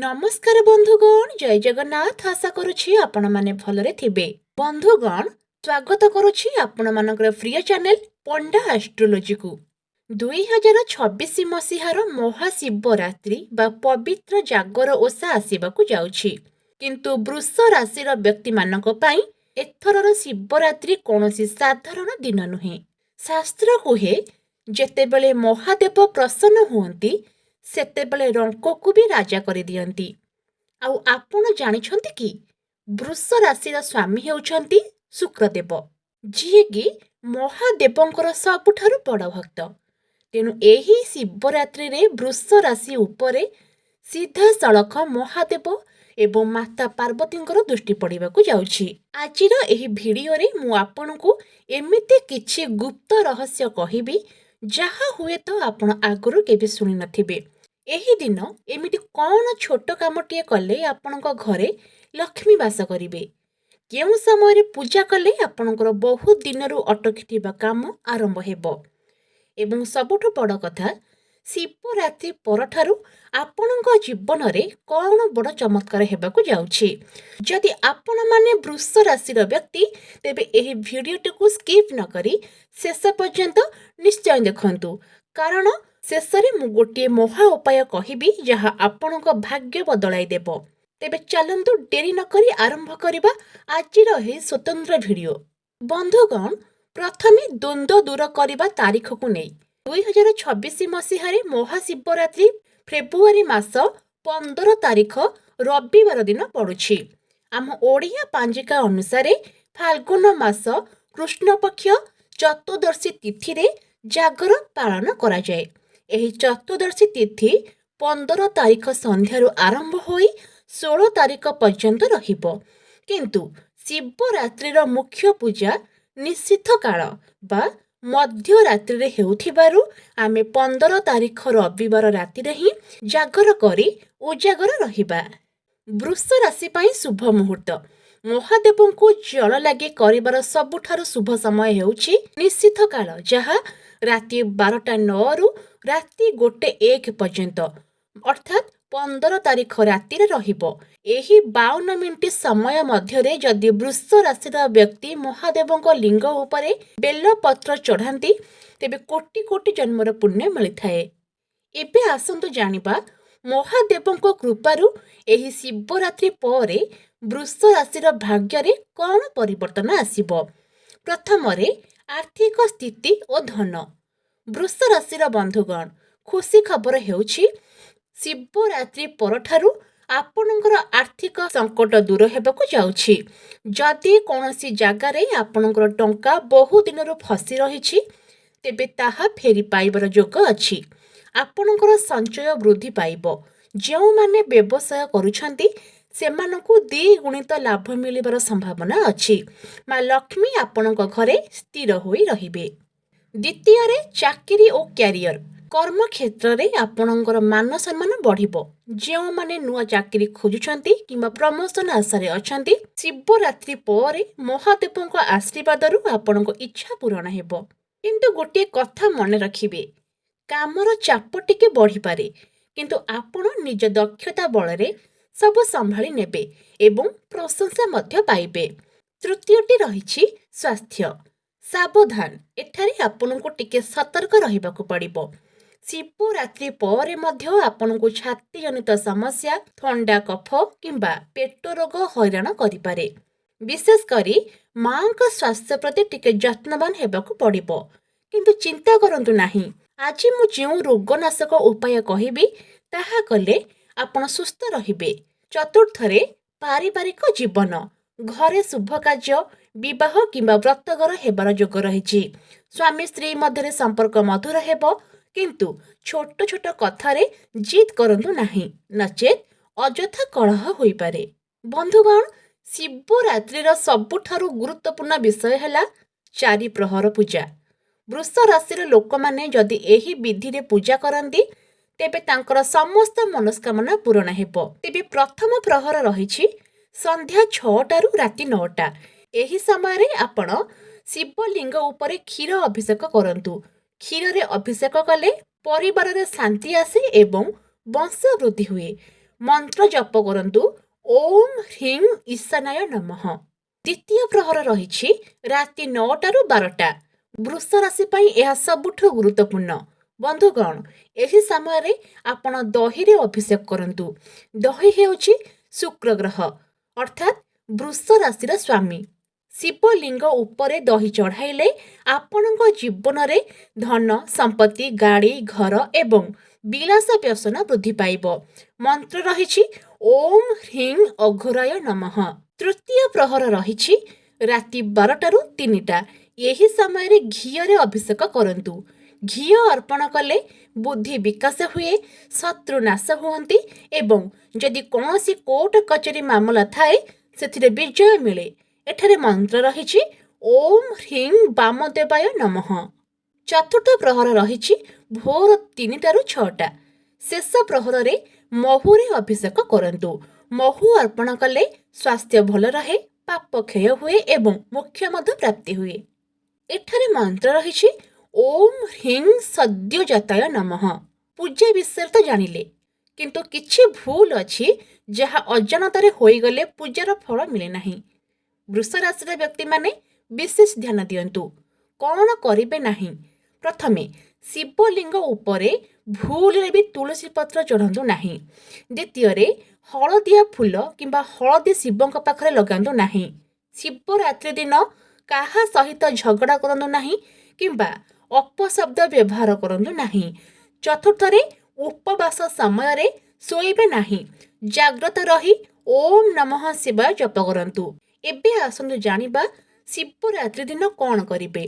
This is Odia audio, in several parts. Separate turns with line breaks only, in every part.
ନମସ୍କାର ବନ୍ଧୁଗଣ, ଜୟ ଜଗନ୍ନାଥ। ଆଶା କରୁଛି ଆପଣମାନେ ଭଲରେ ଥିବେ। ବନ୍ଧୁଗଣ, ସ୍ୱାଗତ କରୁଛି ଆପଣମାନଙ୍କର ପ୍ରିୟ ଚ୍ୟାନେଲ ପଣ୍ଡା ଆଷ୍ଟ୍ରୋଲୋଜିକୁ। 2026 ମସିହାର ମହାଶିବରାତ୍ରି ବା ପବିତ୍ର ଜାଗର ଓଷା ଆସିବାକୁ ଯାଉଛି। କିନ୍ତୁ ବୃଷ ରାଶିର ବ୍ୟକ୍ତିମାନଙ୍କ ପାଇଁ ଏଥରର ଶିବରାତ୍ରି କୌଣସି ସାଧାରଣ ଦିନ ନୁହେଁ। ଶାସ୍ତ୍ର କୁହେ, ଯେତେବେଳେ ମହାଦେବ ପ୍ରସନ୍ନ ହୁଅନ୍ତି ସେତେବେଳେ ରଙ୍କକୁ ବି ରାଜା କରିଦିଅନ୍ତି। ଆଉ ଆପଣ ଜାଣିଛନ୍ତି କି ବୃଷ ରାଶିର ସ୍ୱାମୀ ହେଉଛନ୍ତି ଶୁକ୍ରଦେବ, ଯିଏକି ମହାଦେବଙ୍କର ସବୁଠାରୁ ବଡ଼ ଭକ୍ତ। ତେଣୁ ଏହି ଶିବରାତ୍ରିରେ ବୃଷ ରାଶି ଉପରେ ସିଧାସଳଖ ମହାଦେବ ଏବଂ ମାତା ପାର୍ବତୀଙ୍କର ଦୃଷ୍ଟି ପଡ଼ିବାକୁ ଯାଉଛି। ଆଜିର ଏହି ଭିଡ଼ିଓରେ ମୁଁ ଆପଣଙ୍କୁ ଏମିତି କିଛି ଗୁପ୍ତ ରହସ୍ୟ କହିବି ଯାହା ହୁଏତ ଆପଣ ଆଗରୁ କେବେ ଶୁଣିନଥିବେ। ଏହି ଦିନ ଏମିତି କ'ଣ ଛୋଟ କାମଟିଏ କଲେ ଆପଣଙ୍କ ଘରେ ଲକ୍ଷ୍ମୀ ବାସ କରିବେ? କେଉଁ ସମୟରେ ପୂଜା କଲେ ଆପଣଙ୍କର ବହୁତ ଦିନରୁ ଅଟକିଥିବା କାମ ଆରମ୍ଭ ହେବ? ଏବଂ ସବୁଠୁ ବଡ଼ କଥା, ଶିବରାତ୍ରି ପରଠାରୁ ଆପଣଙ୍କ ଜୀବନରେ କ'ଣ ବଡ଼ ଚମତ୍କାର ହେବାକୁ ଯାଉଛି? ଯଦି ଆପଣମାନେ ବୃଷ ରାଶିର ବ୍ୟକ୍ତି, ତେବେ ଏହି ଭିଡ଼ିଓଟିକୁ ସ୍କିପ୍ ନ କରି ଶେଷ ପର୍ଯ୍ୟନ୍ତ ନିଶ୍ଚୟ ଦେଖନ୍ତୁ, କାରଣ ଶେଷରେ ମୁଁ ଗୋଟିଏ ମହା ଉପାୟ କହିବି ଯାହା ଆପଣଙ୍କ ଭାଗ୍ୟ ବଦଳାଇ ଦେବ। ତେବେ ଚାଲନ୍ତୁ ଡେରି ନ କରି ଆରମ୍ଭ କରିବା ଆଜିର ଏହି ସ୍ୱତନ୍ତ୍ର ଭିଡ଼ିଓ। ବନ୍ଧୁଗଣ, ପ୍ରଥମେ ଦ୍ୱନ୍ଦ୍ୱ ଦୂର କରିବା ତାରିଖକୁ ନେଇ 2026 ମସିହାରେ ମହାଶିବରାତ୍ରି ଫେବୃଆରୀ ମାସ 15 ତାରିଖ ରବିବାର ଦିନ ପଡ଼ୁଛି। ଆମ ଓଡ଼ିଆ ପାଞ୍ଜିକା ଅନୁସାରେ ଫାଲ୍ଗୁନ ମାସ କୃଷ୍ଣପକ୍ଷ ଚତୁର୍ଦ୍ଦଶୀ ତିଥିରେ ଜାଗର ପାଳନ କରାଯାଏ। ଏହି ଚତୁର୍ଦ୍ଦଶୀ ତିଥି 15 ତାରିଖ ସନ୍ଧ୍ୟାରୁ ଆରମ୍ଭ ହୋଇ 16 ତାରିଖ ପର୍ଯ୍ୟନ୍ତ ରହିବ। କିନ୍ତୁ ଶିବରାତ୍ରିର ମୁଖ୍ୟ ପୂଜା ନିଷିଦ୍ଧ କାଳ ବା ମଧ୍ୟରାତ୍ରିରେ ହେଉଥିବାରୁ ଆମେ 15 ତାରିଖ ରବିବାର ରାତିରେ ହିଁ ଜାଗର କରି ଉଜାଗର ରହିବା। ବୃଷ ରାଶି ପାଇଁ ଶୁଭ ମୁହୂର୍ତ୍ତ। ମହାଦେବଙ୍କୁ ଜଳ ଲାଗି କରିବାର ସବୁଠାରୁ ଶୁଭ ସମୟ ହେଉଛି ନିଷିଦ୍ଧ କାଳ, ଯାହା ରାତି 12:09ରୁ ରାତି 1:01 ପର୍ଯ୍ୟନ୍ତ, ଅର୍ଥାତ୍ 15 ତାରିଖ ରାତିରେ ରହିବ। ଏହି 52 ମିନିଟ୍ ସମୟ ମଧ୍ୟରେ ଯଦି ବୃଷ ରାଶିର ବ୍ୟକ୍ତି ମହାଦେବଙ୍କ ଲିଙ୍ଗ ଉପରେ ବେଲପତ୍ର ଚଢ଼ାନ୍ତି, ତେବେ କୋଟି କୋଟି ଜନ୍ମର ପୁଣ୍ୟ ମିଳିଥାଏ। ଏବେ ଆସନ୍ତୁ ଜାଣିବା, ମହାଦେବଙ୍କ କୃପାରୁ ଏହି ଶିବରାତ୍ରି ପରେ ବୃଷ ରାଶିର ଭାଗ୍ୟରେ କ'ଣ ପରିବର୍ତ୍ତନ ଆସିବ। ପ୍ରଥମରେ ଆର୍ଥିକ ସ୍ଥିତି ଓ ଧନ। ବୃଷ ରାଶିର ବନ୍ଧୁଗଣ, ଖୁସି ଖବର ହେଉଛି ଶିବରାତ୍ରି ପରଠାରୁ ଆପଣଙ୍କର ଆର୍ଥିକ ସଙ୍କଟ ଦୂର ହେବାକୁ ଯାଉଛି। ଯଦି କୌଣସି ଜାଗାରେ ଆପଣଙ୍କର ଟଙ୍କା ବହୁ ଦିନରୁ ଫସି ରହିଛି, ତେବେ ତାହା ଫେରି ପାଇବାର ଯୋଗ ଅଛି। ଆପଣଙ୍କର ସଞ୍ଚୟ ବୃଦ୍ଧି ପାଇବ। ଯେଉଁମାନେ ବ୍ୟବସାୟ କରୁଛନ୍ତି ସେମାନଙ୍କୁ ଦ୍ୱିଗୁଣିତ ଲାଭ ମିଳିବାର ସମ୍ଭାବନା ଅଛି। ମା ଲକ୍ଷ୍ମୀ ଆପଣଙ୍କ ଘରେ ସ୍ଥିର ହୋଇ ରହିବେ। ଦ୍ୱିତୀୟରେ ଚାକିରି ଓ କ୍ୟାରିୟର। କର୍ମକ୍ଷେତ୍ରରେ ଆପଣଙ୍କର ମାନ ସମ୍ମାନ ବଢ଼ିବ। ଯେଉଁମାନେ ନୂଆ ଚାକିରି ଖୋଜୁଛନ୍ତି କିମ୍ବା ପ୍ରମୋସନ ଆଶାରେ ଅଛନ୍ତି, ଶିବରାତ୍ରି ପରେ ମହାଦେବଙ୍କ ଆଶୀର୍ବାଦରୁ ଆପଣଙ୍କ ଇଚ୍ଛା ପୂରଣ ହେବ। କିନ୍ତୁ ଗୋଟିଏ କଥା ମନେ ରଖିବେ, କାମର ଚାପ ଟିକେ ବଢ଼ିପାରେ, କିନ୍ତୁ ଆପଣ ନିଜ ଦକ୍ଷତା ବଳରେ ସବୁ ସମ୍ଭାଳି ନେବେ ଏବଂ ପ୍ରଶଂସା ମଧ୍ୟ ପାଇବେ। ତୃତୀୟଟି ରହିଛି ସ୍ୱାସ୍ଥ୍ୟ। ସାବଧାନ, ଏଠାରେ ଆପଣଙ୍କୁ ଟିକେ ସତର୍କ ରହିବାକୁ ପଡ଼ିବ। ଶିବରାତ୍ରି ପରେ ମଧ୍ୟ ଆପଣଙ୍କୁ ଛାତିଜନିତ ସମସ୍ୟା, ଥଣ୍ଡା କଫ କିମ୍ବା ପେଟ ରୋଗ ହଇରାଣ କରିପାରେ। ବିଶେଷ କରି ମାଙ୍କ ସ୍ୱାସ୍ଥ୍ୟ ପ୍ରତି ଟିକେ ଯତ୍ନବାନ ହେବାକୁ ପଡ଼ିବ। କିନ୍ତୁ ଚିନ୍ତା କରନ୍ତୁ ନାହିଁ, ଆଜି ମୁଁ ଯେଉଁ ରୋଗନାଶକ ଉପାୟ କହିବି ତାହା କଲେ ଆପଣ ସୁସ୍ଥ ରହିବେ। ଚତୁର୍ଥରେ ପାରିବାରିକ ଜୀବନ। ଘରେ ଶୁଭ କାର୍ଯ୍ୟ, ବିବାହ କିମ୍ବା ବ୍ରତଘର ହେବାର ଯୋଗ ରହିଛି। ସ୍ୱାମୀ ସ୍ତ୍ରୀ ମଧ୍ୟରେ ସମ୍ପର୍କ ମଧୁର ହେବ, କିନ୍ତୁ ଛୋଟ ଛୋଟ କଥାରେ ଜିଦ୍ କରନ୍ତୁ ନାହିଁ, ନଚେତ୍ ଅଯଥା କଳହ ହୋଇପାରେ। ବନ୍ଧୁଗଣ, ଶିବରାତ୍ରିର ସବୁଠାରୁ ଗୁରୁତ୍ୱପୂର୍ଣ୍ଣ ବିଷୟ ହେଲା ଚାରିପ୍ରହର ପୂଜା। ବୃଷ ରାଶିର ଲୋକମାନେ ଯଦି ଏହି ବିଧିରେ ପୂଜା କରନ୍ତି, ତେବେ ତାଙ୍କର ସମସ୍ତ ମନସ୍କାମନା ପୂରଣ ହେବ। ତେବେ ପ୍ରଥମ ପ୍ରହର ରହିଛି ସନ୍ଧ୍ୟା 6ଟାରୁ ରାତି 9ଟା। ଏହି ସମୟରେ ଆପଣ ଶିବଲିଙ୍ଗ ଉପରେ କ୍ଷୀର ଅଭିଷେକ କରନ୍ତୁ। କ୍ଷୀରରେ ଅଭିଷେକ କଲେ ପରିବାରରେ ଶାନ୍ତି ଆସେ ଏବଂ ବଂଶ ବୃଦ୍ଧି ହୁଏ। ମନ୍ତ୍ର ଜପ କରନ୍ତୁ ଓମ୍ ହ୍ରିଂ ଈଶାନାୟ ନମଃ। ଦ୍ୱିତୀୟ ପ୍ରହର ରହିଛି ରାତି 9ଟାରୁ 12ଟା। ବୃଷ ରାଶି ପାଇଁ ଏହା ସବୁଠୁ ଗୁରୁତ୍ୱପୂର୍ଣ୍ଣ। ବନ୍ଧୁଗଣ, ଏହି ସମୟରେ ଆପଣ ଦହିରେ ଅଭିଷେକ କରନ୍ତୁ। ଦହି ହେଉଛି ଶୁକ୍ର ଗ୍ରହ ଅର୍ଥାତ୍ ବୃଷ ରାଶିର ସ୍ୱାମୀ। ଶିବଲିଙ୍ଗ ଉପରେ ଦହି ଚଢ଼ାଇଲେ ଆପଣଙ୍କ ଜୀବନରେ ଧନ ସମ୍ପତ୍ତି, ଗାଡ଼ି, ଘର ଏବଂ ବିଳାସ ବ୍ୟସନ ବୃଦ୍ଧି ପାଇବ। ମନ୍ତ୍ର ରହିଛି ଓମ୍ ହ୍ରିଂ ଅଘୋରାୟ ନମଃ। ତୃତୀୟ ପ୍ରହର ରହିଛି ରାତି 12ଟାରୁ 3ଟା। ଏହି ସମୟରେ ଘିଅରେ ଅଭିଷେକ କରନ୍ତୁ। ଘିଅ ଅର୍ପଣ କଲେ ବୁଦ୍ଧି ବିକାଶ ହୁଏ, ଶତ୍ରୁ ନାଶ ହୁଅନ୍ତି ଏବଂ ଯଦି କୌଣସି କୋର୍ଟ କଚେରୀ ମାମଲା ଥାଏ ସେଥିରେ ବିଜୟ ମିଳେ। ଏଠାରେ ମନ୍ତ୍ର ରହିଛି ଓମ୍ ହ୍ରିଂ ବାମଦେବାୟ ନମଃ। ଚତୁର୍ଥ ପ୍ରହର ରହିଛି ଭୋର 3ଟାରୁ 6ଟା। ଶେଷ ପ୍ରହରରେ ମହୁରେ ଅଭିଷେକ କରନ୍ତୁ। ମହୁ ଅର୍ପଣ କଲେ ସ୍ୱାସ୍ଥ୍ୟ ଭଲ ରହେ, ପାପ କ୍ଷୟ ହୁଏ ଏବଂ ମୋକ୍ଷ ମଧ୍ୟ ପ୍ରାପ୍ତି ହୁଏ। ଏଠାରେ ମନ୍ତ୍ର ରହିଛି ଓମ୍ ହ୍ରିଂ ସଦ୍ୟୋଜାତାୟ ନମଃ। ପୂଜା ବିଷୟରେ ତ ଜାଣିଲେ, କିନ୍ତୁ କିଛି ଭୁଲ ଅଛି ଯାହା ଅଜାଣତରେ ହୋଇଗଲେ ପୂଜାର ଫଳ ମିଳେ ନାହିଁ। ବୃଷ ରାଶିର ବ୍ୟକ୍ତିମାନେ ବିଶେଷ ଧ୍ୟାନ ଦିଅନ୍ତୁ। କ'ଣ କରିବେ ନାହିଁ? ପ୍ରଥମେ ଶିବଲିଙ୍ଗ ଉପରେ ଭୁଲରେ ବି ତୁଳସୀ ପତ୍ର ଚଢ଼ାନ୍ତୁ ନାହିଁ। ଦ୍ୱିତୀୟରେ ହଳଦିଆ ଫୁଲ କିମ୍ବା ହଳଦୀ ଶିବଙ୍କ ପାଖରେ ଲଗାନ୍ତୁ ନାହିଁ। ଶିବରାତ୍ରି ଦିନ କାହା ସହିତ ଝଗଡ଼ା କରନ୍ତୁ ନାହିଁ କିମ୍ବା ଅପଶବ୍ଦ ବ୍ୟବହାର କରନ୍ତୁ ନାହିଁ। ଚତୁର୍ଥରେ ଉପବାସ ସମୟରେ ଶୋଇବେ ନାହିଁ। ଜାଗ୍ରତ ରହି ଓମ୍ ନମଃ ଶିବାୟ ଜପ କରନ୍ତୁ। ଏବେ ଆସନ୍ତୁ ଜାଣିବା ଶିବରାତ୍ରି ଦିନ କ'ଣ କରିବେ।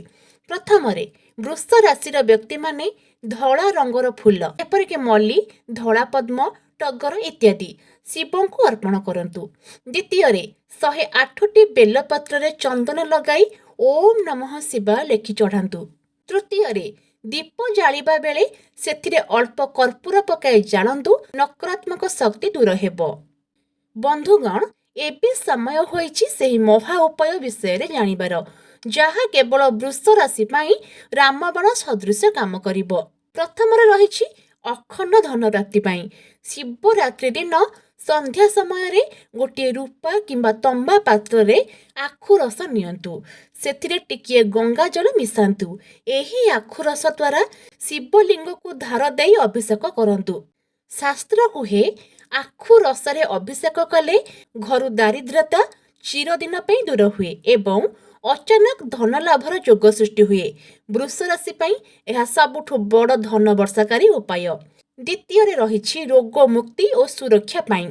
ପ୍ରଥମରେ ବୃଷ ରାଶିର ବ୍ୟକ୍ତିମାନେ ଧଳା ରଙ୍ଗର ଫୁଲ ଯେପରିକି ମଲ୍ଲି, ଧଳା ପଦ୍ମ, ଟଗର ଇତ୍ୟାଦି ଶିବଙ୍କୁ ଅର୍ପଣ କରନ୍ତୁ। ଦ୍ୱିତୀୟରେ 108ଟି ବେଲପତ୍ରରେ ଚନ୍ଦନ ଲଗାଇ ଓମ୍ ନମଃ ଶିବାୟ ଲେଖି ଚଢ଼ାନ୍ତୁ। ତୃତୀୟରେ ଦୀପ ଜାଳିବା ବେଳେ ସେଥିରେ ଅଳ୍ପ କର୍ପୂର ପକାଇ ଜାଳନ୍ତୁ, ନକାରାତ୍ମକ ଶକ୍ତି ଦୂର ହେବ। ବନ୍ଧୁଗଣ, ଏବେ ସମୟ ହୋଇଛି ସେହି ମହା ଉପାୟ ବିଷୟରେ ଜାଣିବାର, ଯାହା କେବଳ ବୃଷ ରାଶି ପାଇଁ ରାମବାଣ ସଦୃଶ କାମ କରିବ। ପ୍ରଥମରେ ରହିଛି ଅଖଣ୍ଡ ଧନପ୍ରାପ୍ତି ପାଇଁ। ଶିବରାତ୍ରି ଦିନ ସନ୍ଧ୍ୟା ସମୟରେ ଗୋଟିଏ ରୂପା କିମ୍ବା ତମ୍ବା ପାତ୍ରରେ ଆଖୁ ରସ ନିଅନ୍ତୁ। ସେଥିରେ ଟିକିଏ ଗଙ୍ଗା ଜଳ ମିଶାନ୍ତୁ। ଏହି ଆଖୁ ରସ ଦ୍ୱାରା ଶିବଲିଙ୍ଗକୁ ଧାର ଦେଇ ଅଭିଷେକ କରନ୍ତୁ। ଶାସ୍ତ୍ର କୁହେ ଆଖୁ ରସରେ ଅଭିଷେକ କଲେ ଘରୁ ଦାରିଦ୍ର୍ୟତା ଚିରଦିନ ପାଇଁ ଦୂର ହୁଏ ଏବଂ ଅଚାନକ ଧନ ଲାଭର ଯୋଗ ସୃଷ୍ଟି ହୁଏ। ବୃଷ ରାଶି ପାଇଁ ଏହା ସବୁଠୁ ବଡ଼ ଧନ ବର୍ଷାକାରୀ ଉପାୟ। ଦ୍ୱିତୀୟରେ ରହିଛି ରୋଗ ମୁକ୍ତି ଓ ସୁରକ୍ଷା ପାଇଁ।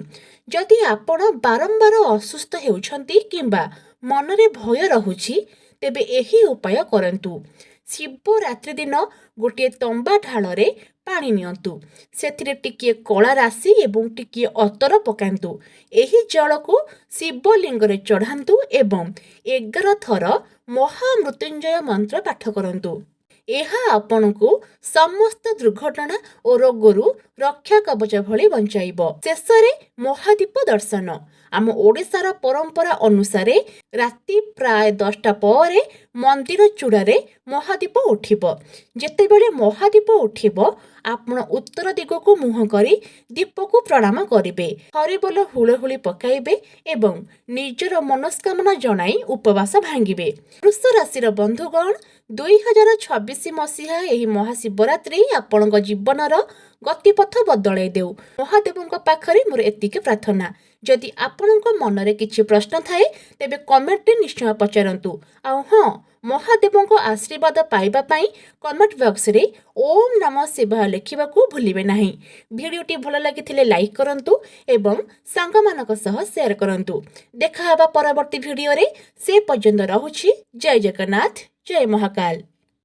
ଯଦି ଆପଣ ବାରମ୍ବାର ଅସୁସ୍ଥ ହେଉଛନ୍ତି କିମ୍ବା ମନରେ ଭୟ ରହୁଛି, ତେବେ ଏହି ଉପାୟ କରନ୍ତୁ। ଶିବରାତ୍ରି ଦିନ ଗୋଟିଏ ତମ୍ବା ଢାଳରେ ପାଣି ନିଅନ୍ତୁ। ସେଥିରେ ଟିକିଏ କଳା ରାଶି ଏବଂ ଟିକିଏ ଅତର ପକାନ୍ତୁ। ଏହି ଜଳକୁ ଶିବଲିଙ୍ଗରେ ଚଢ଼ାନ୍ତୁ ଏବଂ 11 ଥର ମହାମୃତ୍ୟୁଞ୍ଜୟ ମନ୍ତ୍ର ପାଠ କରନ୍ତୁ। ଏହା ଆପଣଙ୍କୁ ସମସ୍ତ ଦୁର୍ଘଟଣା ଓ ରୋଗରୁ ରକ୍ଷା କବଚ ଭଳି ବଞ୍ଚାଇବ। ଶେଷରେ ମହାଦୀପ ଦର୍ଶନ। ଆମ ଓଡ଼ିଶାର ପରମ୍ପରା ଅନୁସାରେ ରାତି ପ୍ରାୟ 10ଟା ପରେ ମନ୍ଦିର ଚୂଡ଼ାରେ ମହାଦୀପ ଉଠିବ। ଯେତେବେଳେ ମହାଦୀପ ଉଠିବ, ଆପଣ ଉତ୍ତର ଦିଗକୁ ମୁହଁ କରି ଦୀପକୁ ପ୍ରଣାମ କରିବେ, ହରିବୋଲ ହୁଳହୁଳି ପକାଇବେ ଏବଂ ନିଜର ମନସ୍କାମନା ଜଣାଇ ଉପବାସ ଭାଙ୍ଗିବେ। ବୃଷ ରାଶିର ବନ୍ଧୁଗଣ, 2026 ମସିହା ଏହି ମହାଶିବରାତ୍ରି ଆପଣଙ୍କ ଜୀବନର ଗତିପଥ ବଦଳାଇ ଦେଉ। ମହାଦେବଙ୍କ ପାଖରେ ମୋର ଏତିକି ପ୍ରାର୍ଥନା। ଯଦି ଆପଣଙ୍କ ମନରେ କିଛି ପ୍ରଶ୍ନ ଥାଏ ତେବେ କମେଣ୍ଟରେ ନିଶ୍ଚୟ ପଚାରନ୍ତୁ। ଆଉ ହଁ, ମହାଦେବଙ୍କ ଆଶୀର୍ବାଦ ପାଇବା ପାଇଁ କମେଣ୍ଟ ବକ୍ସରେ ଓମ୍ ନମଃ ଶିବାୟ ଲେଖିବାକୁ ଭୁଲିବେ ନାହିଁ। ଭିଡ଼ିଓଟି ଭଲ ଲାଗିଥିଲେ ଲାଇକ୍ କରନ୍ତୁ ଏବଂ ସାଙ୍ଗମାନଙ୍କ ସହ ସେୟାର କରନ୍ତୁ। ଦେଖା ହେବା ପରବର୍ତ୍ତୀ ଭିଡ଼ିଓରେ। ସେ ପର୍ଯ୍ୟନ୍ତ ରହୁଛି। ଜୟ ଜଗନ୍ନାଥ, ଜୟ ମହାକାଳ।